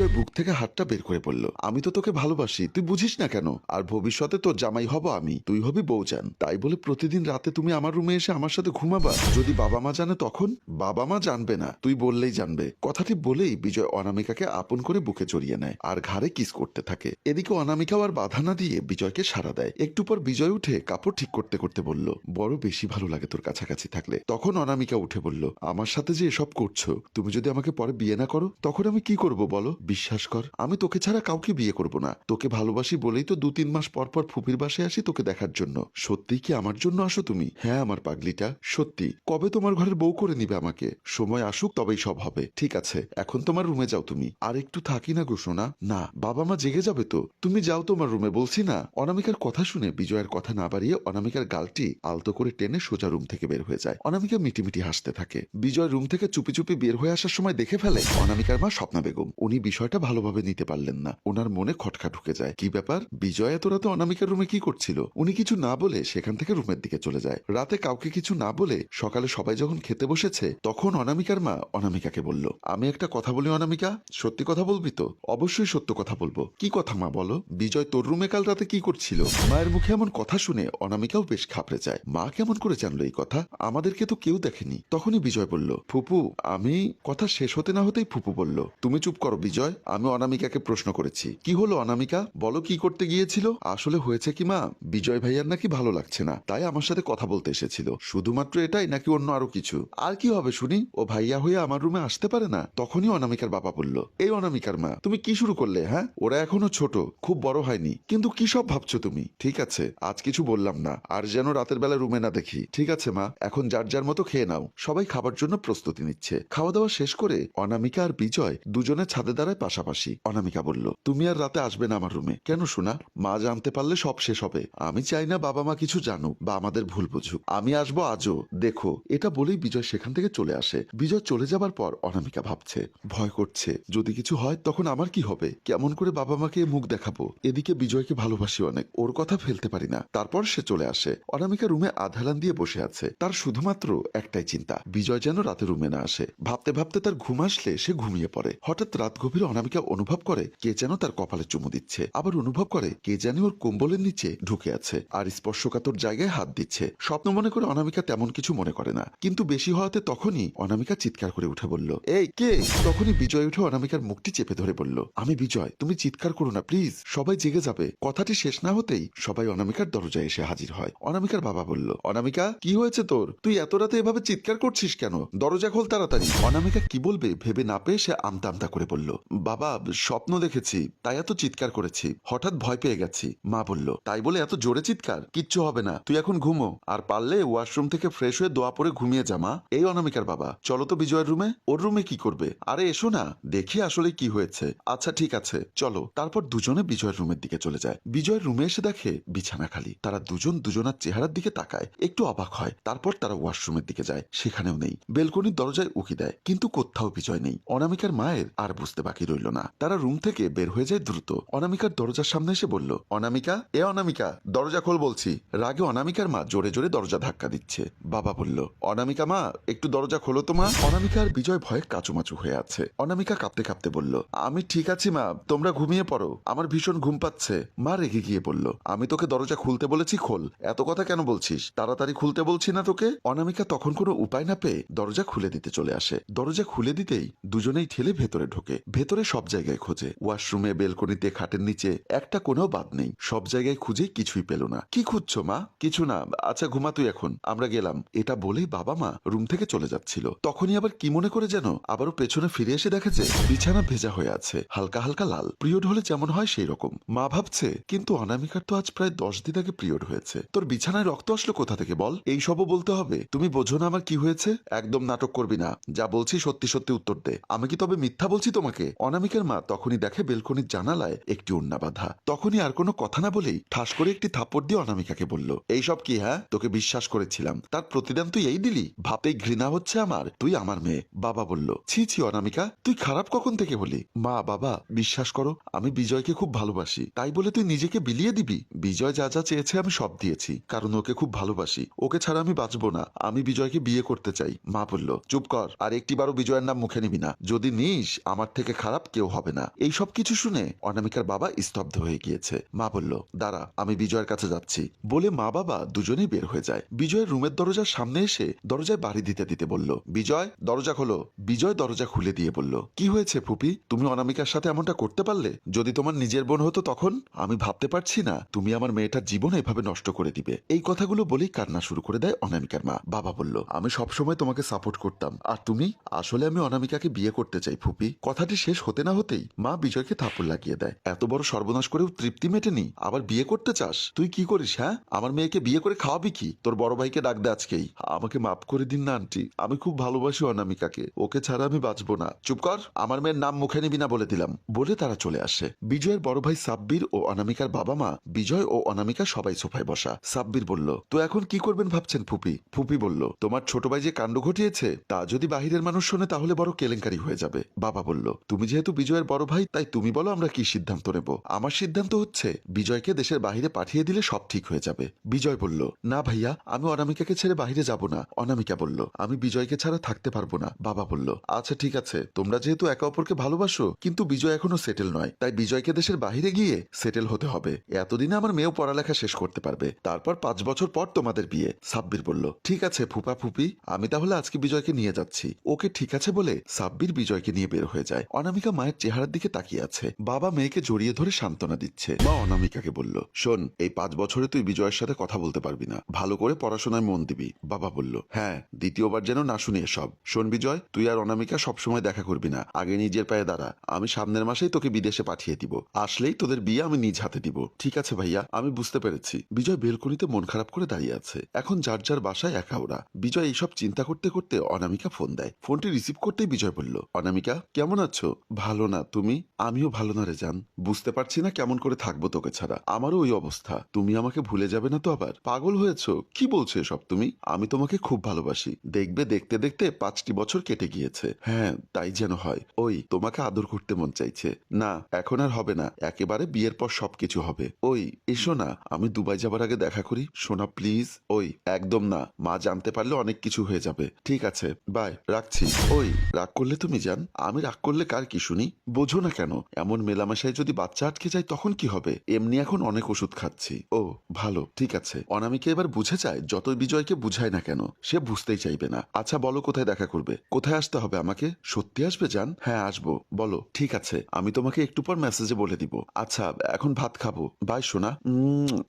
বিজয় বুক থেকে হাতটা বের করে বলল, আমি তো তোকে ভালোবাসি, তুই বুঝিস না কেন? আর ভবিষ্যতে তোর জামাই হব আমি, তুই হবি বউজান। তাই বলে প্রতিদিন রাতে তুমি আমার রুমে এসে আমার সাথে ঘুমাবা? যদি বাবা মা জানে তখন? বাবা মা জানবে না, তুই বললেই জানবে। কথাটি বলেই বিজয় অনামিকাকে আপন করে বুকে জড়িয়ে নেয় আর ঘাড়ে কিস করতে থাকে। এদিকে অনামিকাও আর বাধা না দিয়ে বিজয়কে সাড়া দেয়। একটু পর বিজয় উঠে কাপড় ঠিক করতে করতে বলল, বড় বেশি ভালো লাগে তোর কাছাকাছি থাকলে। তখন অনামিকা উঠে বলল, আমার সাথে যে এসব করছো, তুমি যদি আমাকে পরে বিয়ে না করো তখন আমি কি করব বলো? বিশ্বাস কর, আমি তোকে ছাড়া কাউকে বিয়ে করব না। তোকে ভালোবাসি বলেই তো 2-3 মাস পর পর ফুপির বাসায় আসি তোকে দেখার জন্য। সত্যি কি আমার জন্য আসো তুমি? হ্যাঁ আমার পাগলিটা, সত্যি। কবে তোমার ঘরের বউ করে নিবে আমাকে? সময় আসুক তবেই সব হবে। ঠিক আছে, এখন তোমার রুমে যাও তুমি। আর একটু থাকি না গো সোনা। না, বাবা মা জেগে যাবে তো। তুমি যাও তোমার রুমে বলছি না। অনামিকার কথা শুনে বিজয়ের কথা না বাড়িয়ে অনামিকার গালটি আলতো করে টেনে সোজা রুম থেকে বের হয়ে যায়। অনামিকা মিটিমিটি হাসতে থাকে। বিজয় রুম থেকে চুপি চুপি বের হয়ে আসার সময় দেখে ফেলে অনামিকার মা স্বপ্না বেগম। উনি বিষয়টা ভালোভাবে নিতে পারলেন না। ওনার মনে খটকা ঢুকে যায়। কি ব্যাপার, বিজয় এত রাতে অনামিকার রুমে কি করছিল? উনি কিছু না বলে সেখান থেকে রুমের দিকে চলে যায়। রাতে কাউকে কিছু না বলে সকালে সবাই যখন খেতে বসেছে তখন অনামিকার মা অনামিকাকে বলল, আমি একটা কথা বলি অনামিকা, সত্যি কথা বলবি তো? অবশ্যই সত্য কথা বলবো। কি কথা মা বলো? বিজয় তোর রুমে কাল রাতে কি করছিল? মায়ের মুখে এমন কথা শুনে অনামিকাও বেশ ঘাবড়ে যায়। মা কেমন করে জানলো এই কথা? আমাদেরকে তো কেউ দেখেনি। তখনই বিজয় বলল, ফুপু আমি। কথা শেষ হতে না হতেই ফুপু বলল, তুমি চুপ করো বিজয়, আমি অনামিকাকে প্রশ্ন করেছি। কি হলো অনামিকা, বলো কি করতে গিয়েছিল? আসলে হয়েছে কি মা, বিজয় ভাইয়ার নাকি ভালো লাগছে না, তাই আমার সাথে কথা বলতে এসেছিল। শুধুমাত্র এটাই নাকি অন্য আরো কিছু? আর কি হবে শুনি, ও ভাইয়া হয়ে আমার রুমে আসতে পারে না। তখনই অনামিকার বাবা বলল, এই অনামিকার মা, তুমি কি শুরু করলে? হ্যাঁ, ওরা এখনো ছোট, খুব বড় হয়নি, কিন্তু কি সব ভাবছো তুমি? ঠিক আছে, আজ কিছু বললাম না, আর যেন রাতের বেলা রুমে না দেখি। ঠিক আছে মা, এখন যার যার মতো খেয়ে নাও। সবাই খাবার জন্য প্রস্তুতি নিচ্ছে। খাওয়া দাওয়া শেষ করে অনামিকা আর বিজয় দুজনে ছাদে দাঁড়ায় পাশাপাশি। অনামিকা বলল, তুমি আর রাতে আসবে না আমার রুমে। কেন শোনা? মা জানতে পারলে সব শেষ হবে। আমি চাই না বাবা মা কিছু জানুক বা আমাদের ভুল বুঝুক। আমি আসবো আজও, দেখো। এটা বলেই বিজয় সেখান থেকে চলে আসে। বিজয় চলে যাবার পর অনামিকা ভাবছে, ভয় করছে যদি কিছু হয় তখন আমার কি হবে? কেমন করে বাবা মাকে মুখ দেখাবো? এদিকে বিজয়কে ভালোবাসি অনেক, ওর কথা ফেলতে পারি না। তারপর সে চলে আসে। অনামিকা রুমে আধালান দিয়ে বসে আছে। তার শুধুমাত্র একটাই চিন্তা, বিজয় যেন রাতে রুমে না আসে। ভাবতে ভাবতে তার ঘুম আসলে সে ঘুমিয়ে পড়ে। হঠাৎ রাত গভীরে অনামিকা অনুভব করে কে যেন তার কপালে চুমু দিচ্ছে। আবার অনুভব করে কে জানি ওর কম্বলের নিচে ঢুকে আছে আর স্পর্শকাতর জায়গায় হাত দিচ্ছে। স্বপ্ন মনে করে অনামিকা তেমন কিছু মনে করে না, কিন্তু বেশি হওয়াতে তখনই অনামিকা চিৎকার করে উঠে বলল, এই কে? তখনই বিজয় উঠে অনামিকার মুখটি চেপে ধরে বলল, আমি বিজয়, তুমি চিৎকার করো না প্লিজ, সবাই জেগে যাবে। কথাটি শেষ না হতেই সবাই অনামিকার দরজায় এসে হাজির হয়। অনামিকার বাবা বলল, অনামিকা কি হয়েছে তোর? তুই এত রাতে এভাবে চিৎকার করছিস কেন? দরজা খোল তাড়াতাড়ি। অনামিকা কি বলবে ভেবে না পেয়ে সে আমতা আমতা করে বলল, বাবা স্বপ্ন দেখেছি, তাই এত চিৎকার করেছি, হঠাৎ ভয় পেয়ে গেছি। মা বলল, তাই বলে এত জোরে চিৎকার? কিচ্ছু হবে না, তুই এখন ঘুমো, আর পারলে ওয়াশরুম থেকে ফ্রেশ হয়ে দোয়া পরে ঘুমিয়ে যা মা। এই অনামিকার বাবা, চলো তো বিজয়ের রুমে। ওর রুমে কি করবে? আরে এসো না, দেখি আসলে কি হয়েছে। আচ্ছা ঠিক আছে চলো। তারপর দুজনে বিজয়ের রুমের দিকে চলে যায়। বিজয়ের রুমে এসে দেখে বিছানা খালি। তারা দুজন দুজনার চেহারার দিকে তাকায়, একটু অবাক হয়। তারপর তারা ওয়াশরুমের দিকে যায়, সেখানেও নেই। বেলকনির দরজায় উকি দেয়, কিন্তু কোথাও বিজয় নেই। অনামিকার মায়ের আর বুঝতে বাকি রইল না। তারা রুম থেকে বের হয়ে যায় দ্রুত। অনামিকার দরজার সামনে এসে বলল, অনামিকা, এ অনামিকা, দরজা খোল বলছি। রাগে অনামিকার মা জোরে জোরে দরজা ধাক্কা দিচ্ছে। বাবা বলল, অনামিকা মা, একটু দরজা খোলো তো মা। অনামিকা আর বিজয় ভয়ে কাচুমাচু হয়ে আছে। অনামিকা কাঁপতে কাঁপতে বলল, আমি ঠিক আছি মা, তোমরা ঘুমিয়ে পড়ো, আমার ভীষণ ঘুম পাচ্ছে। মা রেগে গিয়ে বলল, আমি তোকে দরজা খুলতে বলেছি, খোল, এত কথা কেন বলছিস? তাড়াতাড়ি খুলতে বলছি না তোকে? অনামিকা তখন কোনো উপায় না পেয়ে দরজা খুলে দিতে চলে আসে। দরজা খুলে দিতেই দুজনেই ঠেলে ভেতরে ঢোকে। ভেতরে সব জায়গায় খোঁজে, ওয়াশরুমে, বেলকনিতে, খাটের নিচে, একটা কোণেও বাদ নেই। সব জায়গায় খুঁজে কিছুই পেল না। কি খুঁজছো মা? কিছু না, আচ্ছা ঘুমা তুই এখন, আমরা গেলাম। এটা বলেই বাবা মা রুম থেকে চলে যাচ্ছিল। তখনই আবার কি মনে করে যেন আবারও পেছনে ফিরে এসে দেখে যে বিছানা ভেজা হয়ে আছে, হালকা হালকা লাল। পিরিয়ড হলে যেমন হয় সেই রকম। মা ভাবছে, কিন্তু অনামিকার তো আজ প্রায় 10 দিন আগে পিরিয়ড হয়েছে, তোর বিছানায় রক্ত আসলো কোথা থেকে বল? এই সবও বলতে হবে? তুমি বোঝো না আমার কি হয়েছে? একদম নাটক করবি না, যা বলছি সত্যি সত্যি উত্তর দে। আমি কি তবে মিথ্যা বলছি তোমাকে? অনামিকার মা তখনই দেখে বেলকনির জানালায় একটি ওড়না বাঁধা। তখনই আর কোনো কথা না বলেই ঠাস করে একটি থাপ্পড় দিয়ে অনামিকাকে বলল, এইসব কি? হ্যাঁ, তোকে বিশ্বাস করেছিলাম, তার প্রতিদান তুই এই দিলি? ভাবতেই ঘৃণা হচ্ছে আমার, তুই আমার মেয়ে। বাবা বলল, ছি ছি অনামিকা, তুই খারাপ কখন থেকে হলি? মা, বাবা বিশ্বাস করো, আমি বিজয়কে খুব ভালোবাসি, তাই বলে তুই নিজেকে বিলিয়ে দিবি? বিজয় যা যা চেয়েছে আমি সব দিয়েছি, কারণ ওকে খুব ভালোবাসি। ওকে ছাড়া আমি বাঁচবো না, আমি বিজয়কে বিয়ে করতে চাই। মা বলল, চুপ কর, আর একটিবারও বিজয়ের নাম মুখে নিবি না, যদি নিস আমার থেকে খারাপ খারাপ কেউ হবে না। এই সব কিছু শুনে অনামিকার বাবা স্তব্ধ হয়ে গিয়েছে। মা বলল, দাঁড়া, আমি বিজয়ের কাছে যাচ্ছি বলে মা বাবা দুজনেই বের হয়ে যায়। বিজয়ের রুমের দরজার সামনে এসে দরজায় বাড়ি দিতে দিতে বলল, বিজয় দরজা খোলো। বিজয় দরজা খুলে দিয়ে বলল, কি হয়েছে ফুপি, তুমি অনামিকার সাথে এমনটা করতে পারলে? যদি তোমার নিজের বোন হতো তখন? আমি ভাবতে পারছি না তুমি আমার মেয়েটার জীবন এভাবে নষ্ট করে দিবে। এই কথাগুলো বলেই কান্না শুরু করে দেয় অনামিকার মা। বাবা বলল, আমি সবসময় তোমাকে সাপোর্ট করতাম, আর তুমি? আসলে আমি অনামিকাকে বিয়ে করতে চাই ফুপি। কথাটি শেষ হতে না হতেই মা বিজয়কে থাপ্পড় লাগিয়ে দেয়। এত বড় সর্বনাশ করেও তৃপ্তি মেটেনি, আবার বিয়ে করতে চাস? তুই কি করিস? হ্যাঁ, আমার মেয়েকে বিয়ে করে খাওয়াবি কি? তোর বড় ভাইকে ডাক দে আজকেই। আমাকে মাফ করে দিন না আন্টি, আমি খুব ভালোবাসি অনামিকাকে, ওকে ছাড়া আমি বাঁচবো না। চুপ কর, আমার মেয়ের নাম মুখে নিবি না বলে দিলাম। বলে তারা চলে আসে। বিজয়ের বড় ভাই সাব্বির ও অনামিকার বাবা মা, বিজয় ও অনামিকা সবাই সোফায় বসা। সাব্বির বলল, তো এখন কি করবেন ভাবছেন ফুপি? ফুপি বলল, তোমার ছোট ভাই যে কাণ্ড ঘটিয়েছে তা যদি বাহিরের মানুষ শোনে তাহলে বড় কেলেঙ্কারি হয়ে যাবে। বাবা বলল, তুমি যেহেতু বিজয়ের বড় ভাই তাই তুমি বলো আমরা কি সিদ্ধান্ত নেব। আমার সিদ্ধান্ত হচ্ছে বিজয়কে দেশের বাহিরে পাঠিয়ে দিলে সব ঠিক হয়ে যাবে। বিজয় বলল, না ভাইয়া, আমি অনামিকাকে ছেড়ে বাহিরে যাব না। অনামিকা বলল, আমি বিজয়কে ছাড়া থাকতে পারবো না। বাবা বলল, আচ্ছা ঠিক আছে, তোমরা যেহেতু একে অপরকে ভালোবাসো, কিন্তু বিজয় এখনো সেটেল নয়, তাই বিজয়কে দেশের বাহিরে গিয়ে সেটেল হতে হবে। এতদিনে আমার মেয়েও পড়ালেখা শেষ করতে পারবে, তারপর 5 বছর পর তোমাদের বিয়ে। সাব্বির বলল, ঠিক আছে ফুপা ফুপি, আমি তাহলে আজকে বিজয়কে নিয়ে যাচ্ছি। ওকে ঠিক আছে বলে সাব্বির বিজয়কে নিয়ে বের হয়ে যায়। অনামিকা মায়ের চেহারার দিকে তাকিয়ে আছে। বাবা মেয়েকে জড়িয়ে ধরে সান্ত্বনা দিচ্ছে। মা অনামিকাকে বলল, শোন, এই 5 বছরে তুই বিজয়ের সাথে কথা বলতে পারবি না, ভালো করে পড়াশোনায় মন দিবি। বাবা বলল, হ্যাঁ, দ্বিতীয়বার যেন না শুনি এসব। শোন বিজয়, তুই আর অনামিকা সবসময় দেখা করবি না, আগে নিজের পায়ে দাঁড়া। আমি সামনের মাসেই তোকে বিদেশে পাঠিয়ে দিব, আসলেই তোদের বিয়ে আমি নিজ হাতে দিব। ঠিক আছে ভাইয়া, আমি বুঝতে পেরেছি। বিজয় বেলকনিতে মন খারাপ করে দাঁড়িয়ে আছে। এখন যার যার বাসায় একা ওরা। বিজয় এইসব চিন্তা করতে করতে অনামিকা ফোন দেয়। ফোনটি রিসিভ করতেই বিজয় বলল, অনামিকা কেমন আছো? ভালো না, তুমি? আমিও ভালো না রে জান, বুঝতে পারছি না কেমন করে থাকবো তোকে ছাড়া। আমারও ওই অবস্থা। তুমি আমাকে ভুলে যাবে না তো আবার? পাগল হয়েছো? কি বলছো এসব তুমি? আমি তোমাকে খুব ভালোবাসি। দেখবে দেখতে দেখতে 5টি বছর কেটে গিয়েছে। হ্যাঁ, তাই যেন হয়। ওই তোমাকে আদর করতে মন চাইছে। না, এখন আর হবে না, একেবারে বিয়ের পর সবকিছু হবে। ওই এসো না, আমি দুবাই যাবার আগে দেখা করি সোনা প্লিজ। ওই একদম না, মা জানতে পারলে অনেক কিছু হয়ে যাবে। ঠিক আছে, বাই, রাখছি। ওই রাগ করলে তুমি জান? আমি রাগ করলে কার কি শুনি? বোঝো না কেন? এমন মেলামেশায় যদি বাচ্চা আটকে যায় তখন কি হবে? এমনি এখন অনেক ওষুধ খাচ্ছি। ও ভালো, ঠিক আছে। অনামিকা এবার বুঝে যায় যতই বিজয়কে বুঝায় না কেন সে বুঝতেই চাইবে না। আচ্ছা বলো, কোথায় দেখা করবে? কোথায় আসতে হবে আমাকে? সত্যি আসবে জান? হ্যাঁ আসবো। বলো। ঠিক আছে, আমি তোমাকে একটু পর মেসেজে বলে দিব। আচ্ছা, এখন ভাত খাবো। বাই সোনা।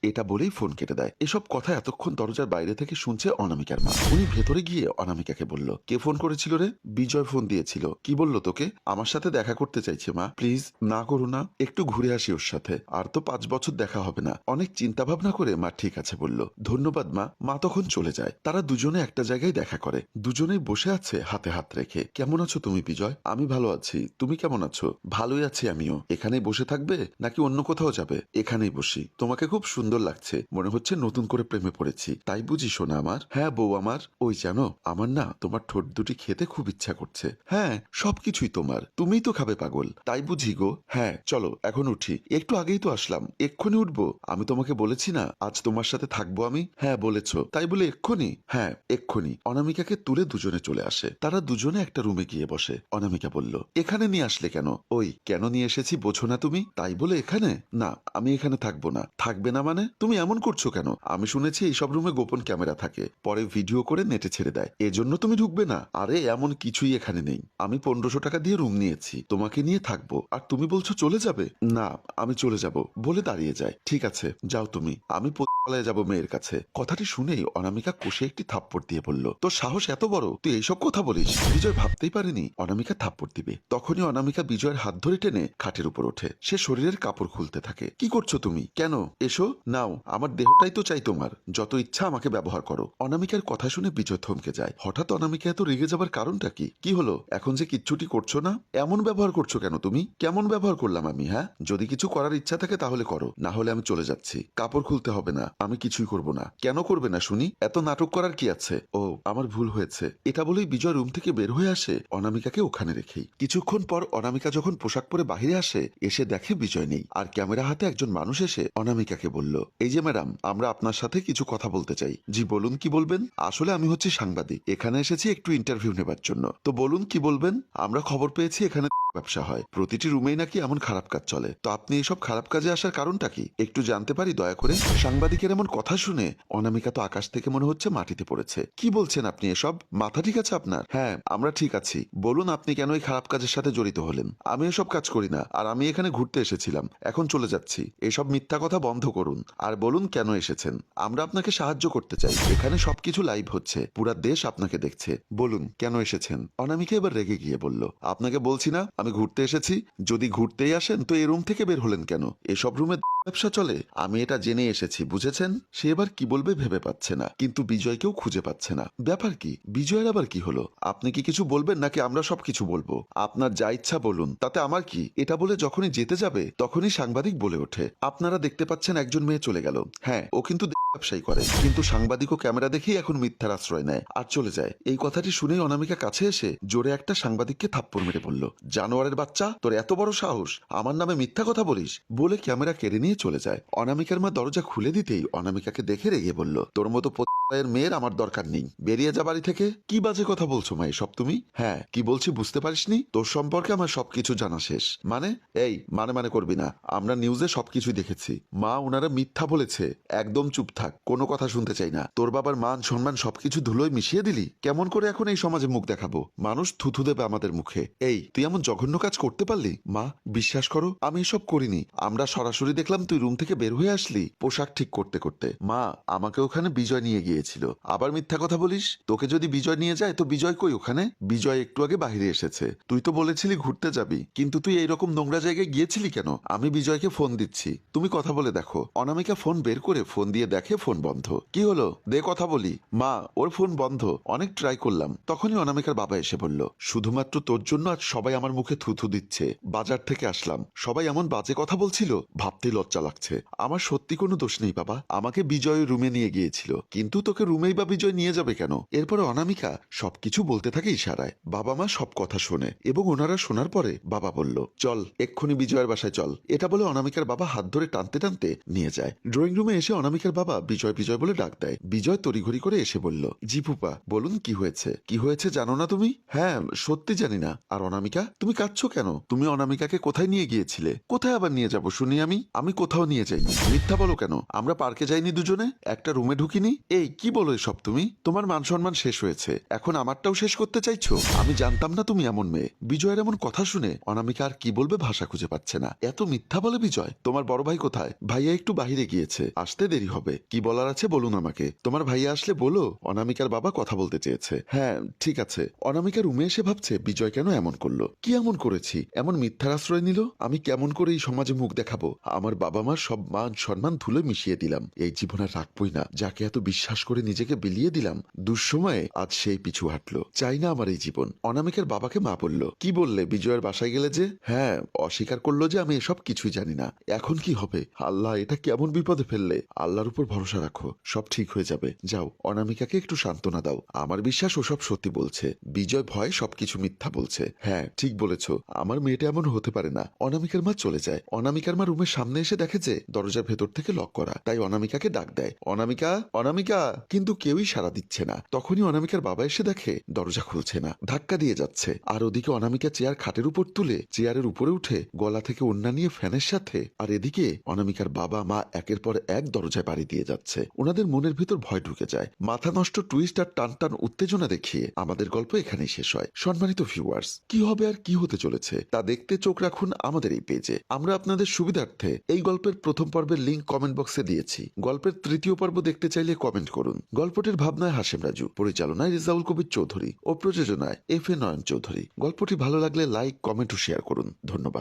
এটা বলেই ফোন কেটে দেয়। এসব কথা এতক্ষণ দরজার বাইরে থেকে শুনছে অনামিকার মা। উনি ভেতরে গিয়ে অনামিকাকে বলল, কে ফোন করেছিল রে? বিজয় ফোন দিয়েছিল। কি বললো তোকে? আমার সাথে দেখা করতে চাইছে মা, প্লিজ না করো না, একটু ঘুরে আসি ওর সাথে। আর তো 5 বছর দেখা হবে না। অনেক চিন্তা ভাবনা করে মা ঠিক আছে বলল। ধন্যবাদ মা। মা তখন চলে যায়। তারা দুজনে একটা জায়গায় দেখা করে। দুজনেই বসে আছে হাতে হাত রেখে। কেমন আছো তুমি বিজয়? আমি ভালো আছি, তুমি কেমন আছো? ভালোই আছি আমিও। এখানেই বসে থাকবে নাকি অন্য কোথাও যাবে? এখানেই বসি। তোমাকে খুব সুন্দর লাগছে, মনে হচ্ছে নতুন করে প্রেমে পড়েছি। তাই বুঝি শোনা আমার? হ্যাঁ বউ আমার। ওই জানো, আমার না তোমার ঠোঁট দুটি খেতে খুব ইচ্ছা করছে। হ্যাঁ, সবকিছুই তোমার, তুমিই তো খাবে পাগল। তাই বুঝি গো। হ্যাঁ চলো এখন উঠি, একটু আগেই তো আসলাম, এক্ষুনি উঠবো। আমি তোমাকে বলেছি না আজ তোমার সাথে থাকবো আমি? হ্যাঁ বলেছো, তাই বলে এক্ষুনি? হ্যাঁ এক্ষুনি। অনামিকাকে তুলে দুজনে চলে আসে। তারা দুজনে একটা রুমে গিয়ে বসে। অনামিকা বলল, এখানে নিয়ে আসলে কেন? ওই কেন নিয়ে এসেছি বোঝো না তুমি? তাই বলে এখানে? না, আমি এখানে থাকবো না। থাকবে না মানে? তুমি এমন করছো কেন? আমি শুনেছি এইসব রুমে গোপন ক্যামেরা থাকে, পরে ভিডিও করে নেটে ছেড়ে দেয়, এজন্য তুমি ঢুকবে না? আরে এমন কিছুই এখানে নেই। আমি 1500 টাকা দিয়ে রুম নিয়েছি, তোমাকে নিয়ে থাকবো, আর তুমি বলছো চলে যাবে? না, আমি চলে যাব বলে দাঁড়িয়ে যায়। ঠিক আছে যাও তুমি, আমি পালায় যাব মেয়ের কাছে। কথাটি শুনেই অনামিকা কষে একটি থাপ্পড় দিয়ে বলল, তোর সাহস এত বড়, তুই এইসব কথা বলিস? বিজয় ভাবতেই পারেনি অনামিকা থাপ্পড় দিবে। তখনই অনামিকা বিজয়ের হাত ধরে টেনে খাটের উপর ওঠে। সে শরীরের কাপড় খুলতে থাকে। কি করছো তুমি? কেন? এসো, নাও, আমার দেহটাই তো চাই তোমার, যত ইচ্ছা আমাকে ব্যবহার করো। অনামিকার কথা শুনে বিজয় থমকে যায়। হঠাৎ অনামিকা এত রেগে যাবার কারণটা কি? কি হলো? এখন যে কিচ্ছুটি করছো না, এমন ব্যবহার করছো কেন তুমি? কেমন ব্যবহার করলাম আমি? হ্যাঁ, যদি কিছু করার ইচ্ছা থাকে তাহলে করো, না হলে আমি চলে যাচ্ছি। কাপড় খুলতে হবে না, আমি কিছুই করব না। কেন করবে না শুনি? এত নাটক করার কি আছে? ও আমার ভুল হয়েছে। এটা বলেই বিজয় রুম থেকে বের হয়ে আসে অনামিকাকে ওখানে রেখেই। কিছুক্ষণ পর অনামিকা যখন পোশাক পরে বাহিরে আসে, এসে দেখে বিজয় নেই। আর ক্যামেরা হাতে একজন মানুষ এসে অনামিকাকে বলল, এই যে ম্যাডাম, আমরা আপনার সাথে কিছু কথা বলতে চাই। জি বলুন, কি বলবেন? আসলে আমি হচ্ছি সাংবাদিক, এখানে এসেছি একটু ইন্টারভিউ নেবার জন্য। তো বলুন কি বলবেন? আমরা খবর পেয়েছি এখানে এখানে ব্যবসা হয়, প্রতিটি রুমেই নাকি এমন খারাপ কাজ চলে। তো আপনি এসব খারাপ কাজে আসার কারণটা কি একটু জানতে পারি দয়া করে? সাংবাদিকের এমন কথা শুনে অনামিকা তো আকাশ থেকে মনে হচ্ছে মাটিতে পড়েছে। কি বলছেন আপনি এসব? মাথা ঠিক আছে আপনার? হ্যাঁ, আমরা ঠিক আছি। বলুন আপনি কেন এই খারাপ কাজের সাথে জড়িত হলেন? আমি এসব কাজ করি না, আর আমি এখানে ঘুরতে এসেছিলাম, এখন চলে যাচ্ছি। এসব মিথ্যা কথা বন্ধ করুন আর বলুন কেন এসেছেন। আমরা আপনাকে সাহায্য করতে চাই, এখানে সবকিছু লাইভ হচ্ছে, পুরা দেশ আপনাকে দেখছে। বলুন কেন এসেছেন? অনামিকা এবার রেগে গিয়ে বলল, আপনাকে বলছি না আমি ঘুরতে এসেছি? যদি ঘুরতেই আসেন তো এই রুম থেকে বের হলেন কেন? এসব রুমে ব্যবসা চলে, আমি এটা জেনে এসেছি, বুঝেছেন? সে এবার কি বলবে ভেবে পাচ্ছে না, কিন্তু বিজয়কেও খুঁজে পাচ্ছে না। ব্যাপার কি? বিজয়ের আবার কি হলো? আপনি কি কিছু বলবেন নাকি আমরা সবকিছু বলবো? আপনার যা ইচ্ছা বলুন, তাতে আমার কি? এটা বলে যখনই যেতে যাবে তখনই সাংবাদিক বলে ওঠে, আপনারা দেখতে পাচ্ছেন একজন মেয়ে চলে গেল। হ্যাঁ, ও কিন্তু ব্যবসায়ী করে, কিন্তু সাংবাদিকও ক্যামেরা দেখেই এখন মিথ্যার আশ্রয় নেয় আর চলে যায়। এই কথাটি শুনেই অনামিকা কাছে এসে জোরে একটা সাংবাদিককে থাপ্পড় মেরে বলল, জানোয়ারের বাচ্চা, তোর এত বড় সাহস আমার নামে মিথ্যা কথা বলিস? বলে ক্যামেরা কেড়ে নিয়ে চলে যায়। অনামিকার মা দরজা খুলে দিতেই অনামিকাকে দেখে রেগে বলল, তোর মতো মেয়ের আমার দরকার নেই, বেরিয়ে যা বাড়ি থেকে। কি বাজে কথা বলছো মা এসব তুমি? হ্যাঁ, কি বলছি বুঝতে পারিসনি? তোর সম্পর্কে আমার সবকিছু জানা শেষ। মানে? এই মানে করবি না, আমরা নিউজে সবকিছু দেখেছি। মা ওনারা মিথ্যা বলেছে। একদম চুপ থাক, কোনো কথা শুনতে চাই না। তোর বাবার মান সম্মান সবকিছু ধুলোয় মিশিয়ে দিলি। কেমন করে এখন এই সমাজে মুখ দেখাবো? মানুষ থুথু দেবে আমাদের মুখে। এই তুই এমন জঘন্য কাজ করতে পারলি? মা বিশ্বাস করো আমি এসব করিনি। আমরা সরাসরি দেখলাম তুই রুম থেকে বের হয়ে আসলি পোশাক ঠিক করতে করতে। মা আমাকে ওখানে বিজয় নিয়ে গিয়েছিল। আবার মিথ্যা কথা বলিস? তোকে যদি বিজয় নিয়ে যায় তো বিজয় কই ওখানে? বিজয় একটু আগে বাহিরে এসেছে। তুই তো বলেছিলি ঘুরতে যাবি, কিন্তু তুই এইরকম নোংরা জায়গায় গিয়েছিলি কেন? আমি বিজয়কে ফোন দিচ্ছি, তুমি কথা বলে দেখো। অনামিকা ফোন বের করে ফোন দিয়ে দেখে ফোন বন্ধ। কি হলো? দে কথা বলি। মা ওর ফোন বন্ধ, অনেক ট্রাই করলাম। তখনই অনামিকার বাবা এসে বলল, শুধুমাত্র তোর জন্য আজ সবাই আমার মুখে থুথু দিচ্ছে। বাজার থেকে আসলাম, সবাই এমন বাজে কথা বলছিল, ভাবতে লজ্জা লাগছে। আমার সত্যি কোনো দোষ নেই বাবা, আমাকে বিজয় রুমে নিয়ে গিয়েছিল, কিন্তু তোকে রুমেই বা বিজয় নিয়ে যাবে কেন? এরপরে অনামিকা সবকিছু বলতে থাকে ইশারায়। বাবা মা সব কথা শোনে এবং ওনারা শোনার পরে বাবা বলল, চল এক্ষুনি বিজয়ের বাসায় চল। এটা বলে অনামিকার বাবা হাত ধরে টানতে টানতে নিয়ে যায়। ড্রয়িং রুমে এসে অনামিকার বাবা বিজয় বিজয় বলে ডাক দেয়। বিজয় তড়িঘড়ি করে এসে বলল, জি ফুপা বলুন কি হয়েছে? কি হয়েছে জানো না তুমি? হ্যাঁ সত্যি জানি না। আর অনামিকা তুমি কাঁদছো কেন? তুমি অনামিকাকে কোথায় নিয়ে গিয়েছিলে? কোথায় আবার নিয়ে যাবো শুনি? আমি কোথাও নিয়ে যাইনি। মিথ্যা বলো কেন? আমরা পার্কে যাইনি দুজনে? একটা রুমে ঢুকিনি? এই কি বলো এসব তুমি? তোমার মান সম্মান শেষ হয়েছে, এখন আমারটাও শেষ করতে চাইছো? আমি জানতাম না তুমি এমন মেয়ে। বিজয়ের এমন কথা শুনে অনামিকা আর কি বলবে ভাষা খুঁজে পাচ্ছে না। এত মিথ্যা বলে বিজয়। তোমার বড় ভাই কোথায়? ভাইয়া একটু বাহিরে গিয়েছে, আসতে দেরি হবে। কি বলার আছে বলুন আমাকে। তোমার ভাইয়া আসলে বলো। অনামিকার বাবা কথা বলতে চেয়েছে। হ্যাঁ ঠিক আছে। অনামিকা রুমে এসে ভাবছে বিজয় কেন এমন করলো? কি এমন করেছি এমন মিথ্যার আশ্রয় নিল? আমি কেমন করে এই সমাজে মুখ দেখাবো? আমার বাবা মার সব মান সম্মান ধুলে মিশিয়ে দিলাম। এই জীবন আর রাখবই না। যাকে এত বিশ্বাস করে নিজেকে বিলিয়ে দিলাম, দুঃসময়ে আজ সেই পিছু হাঁটলো। চাই না আমার এই জীবন। অনামিকার বাবাকে মা বলল, কি বললে বিজয়ের বাসায় গেলে যে? হ্যাঁ, অস্বীকার করলো যে আমি এসব কিছুই জানি না। এখন কি হবে? আল্লাহ, এটা কেমন বিপদে ফেললে। আল্লাহর উপর ভরসা রাখো, সব ঠিক হয়ে যাবে। যাও অনামিকাকে একটু সান্ত্বনা দাও। আমার বিশ্বাস ও সব সত্যি বলছে। বিজয় ভয় সবকিছু মিথ্যা বলছে। হ্যাঁ ঠিক বলেছ, আমার মেয়েটা এমন হতে পারে না। অনামিকার মা চলে যায়। অনামিকার মা রুমের সামনে এসে দেখে যে দরজার ভেতর থেকে লক করা, তাই অনামিকাকে ডাক দেয়, অনামিকা অনামিকা, কিন্তু কেউই সাড়া দিচ্ছে না। তখনই অনামিকার বাবা এসে দেখে দরজা খুলছে না, ধাক্কা দিয়ে যাচ্ছে। আর ওদিকে অনামিকা চেয়ার খাটের উপর তুলে চেয়ারের উপরে উঠে গলা থেকে ওন্না নিয়ে ফ্যানের সাথে, আর এদিকে অনামিকার বাবা মা একের পর এক দরজায় পাড়ি দিয়ে যাচ্ছে। ওনাদের মনের ভিতর ভয় ঢুকে যায়। মাথা নষ্ট টুইস্ট আর টান টান উত্তেজনা দেখিয়ে আমাদের গল্প এখানেই শেষ হয়। সম্মানিত ভিউয়ার্স, কি হবে আর কি হতে চলেছে তা দেখতে চোখ রাখুন আমাদের এই পেজে। আমরা আপনাদের সুবিধার্থে এই গল্পের প্রথম পর্বের লিংক কমেন্ট বক্সে দিয়েছি। গল্পের তৃতীয় পর্ব দেখতে চাইলে কমেন্ট করুন। গল্পটির ভাবনায় হাশেম রাজু, পরিচালনায় রেজাউল কবির চৌধুরী ও প্রযোজনায় FA নয়ন চৌধুরী। গল্পটি ভালো লাগলে লাইক কমেন্ট ও শেয়ার করুন। ধন্যবাদ।